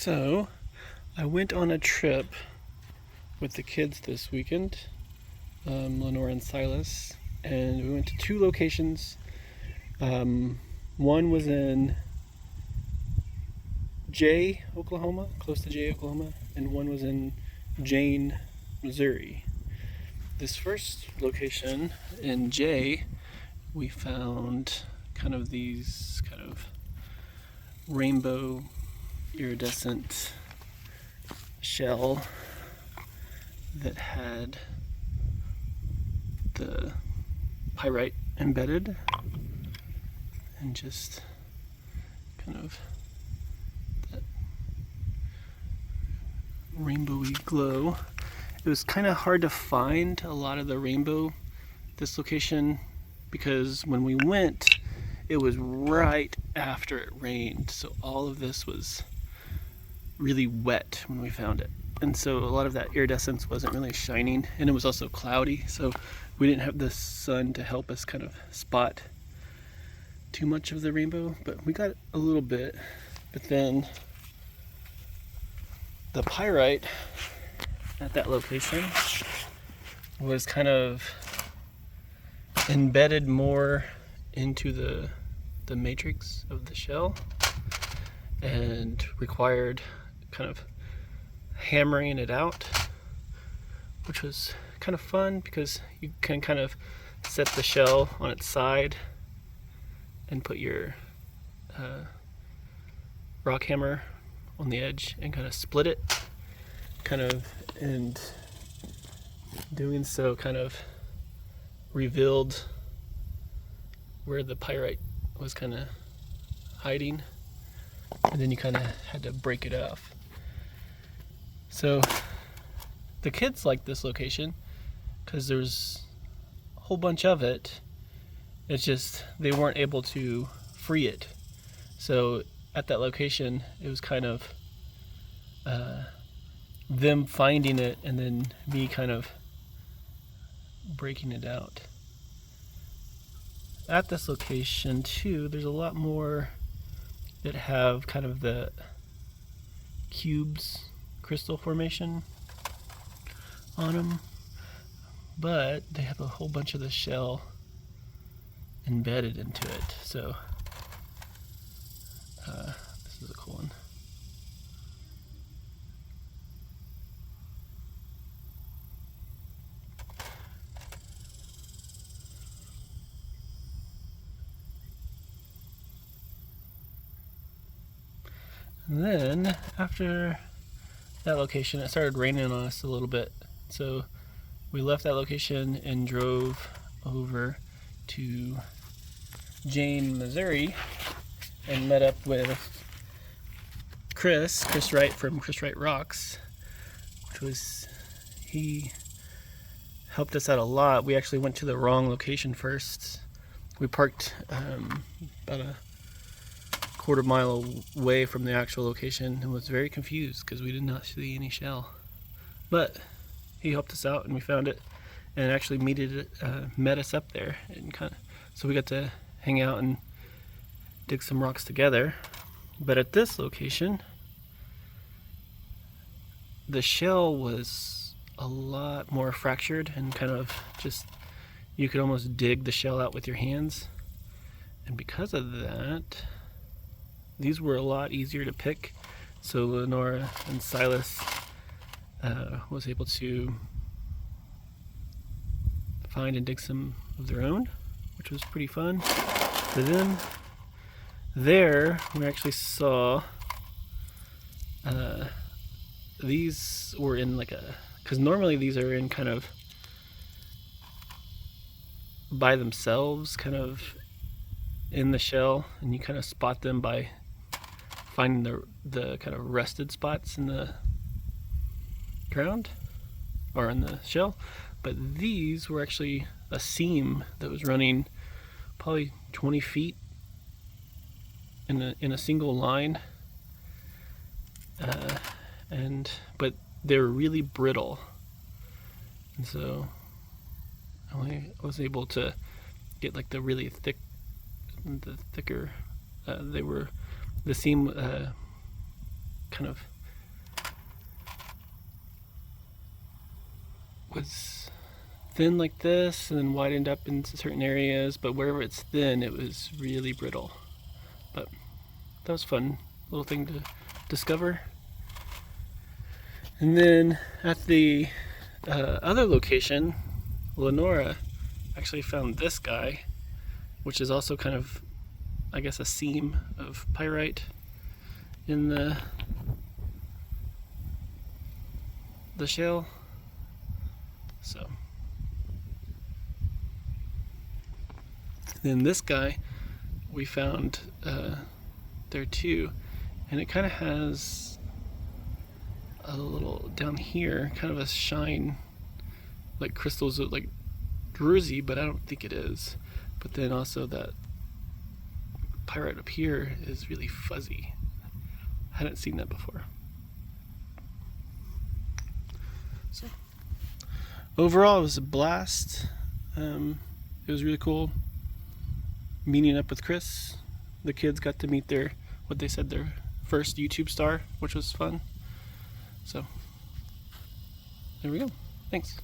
So, I went on a trip with the kids this weekend, Lenora and Silas, and we went to two locations. One was in Jay, Oklahoma, close to Jay, Oklahoma, and one was in Jane, Missouri. This first location in Jay, we found kind of these rainbow iridescent shell that had the pyrite embedded and just kind of that rainbowy glow. It was kind of hard to find a lot of the rainbow this location because when we went it was right after it rained, so all of this was really wet when we found it, and so a lot of that iridescence wasn't really shining, and it was also cloudy, so we didn't have the sun to help us kind of spot too much of the rainbow, but we got a little bit. But then the pyrite at that location was kind of embedded more into the matrix of the shell and required kind of hammering it out, which was kind of fun because you can kind of set the shell on its side and put your rock hammer on the edge and kind of split it, and doing so kind of revealed where the pyrite was kind of hiding, and then you kind of had to break it off. So the kids liked this location because there's a whole bunch of it. It's just they weren't able to free it. So at that location it was kind of them finding it and then me kind of breaking it out. At this location too, there's a lot more that have kind of the cubes crystal formation on them, but they have a whole bunch of the shell embedded into it. So this is a cool one. And then after that location, it started raining on us a little bit. So we left that location and drove over to Jane, Missouri, and met up with Chris Wright from Chris Wright Rocks, he helped us out a lot. We actually went to the wrong location first. We parked about a quarter-mile away from the actual location and was very confused because we did not see any shell. But he helped us out and we found it, and actually met us up there, and so we got to hang out and dig some rocks together. But at this location, the shell was a lot more fractured and kind of just, you could almost dig the shell out with your hands, and because of that these were a lot easier to pick. So Lenora and Silas was able to find and dig some of their own, which was pretty fun. But then there we actually saw these were in because normally these are in kind of by themselves, kind of in the shell, and you kind of spot them by finding the kind of rusted spots in the ground or in the shell. But these were actually a seam that was running probably 20 feet in a single line, but they're really brittle, and so I was able to get the really thicker. The seam kind of was thin like this and then widened up into certain areas, but wherever it's thin, it was really brittle. But that was fun, little thing to discover. And then at the other location, Lenora actually found this guy, which is also kind of, I guess, a seam of pyrite in the shale. So then this guy we found there too, and it kind of has a little down here, kind of a shine, like crystals look like druzy, but I don't think it is. But then also that pyrite up here is really fuzzy. I hadn't seen that before. So overall, it was a blast. It was really cool meeting up with Chris. The kids got to meet their first YouTube star, which was fun. So there we go. Thanks.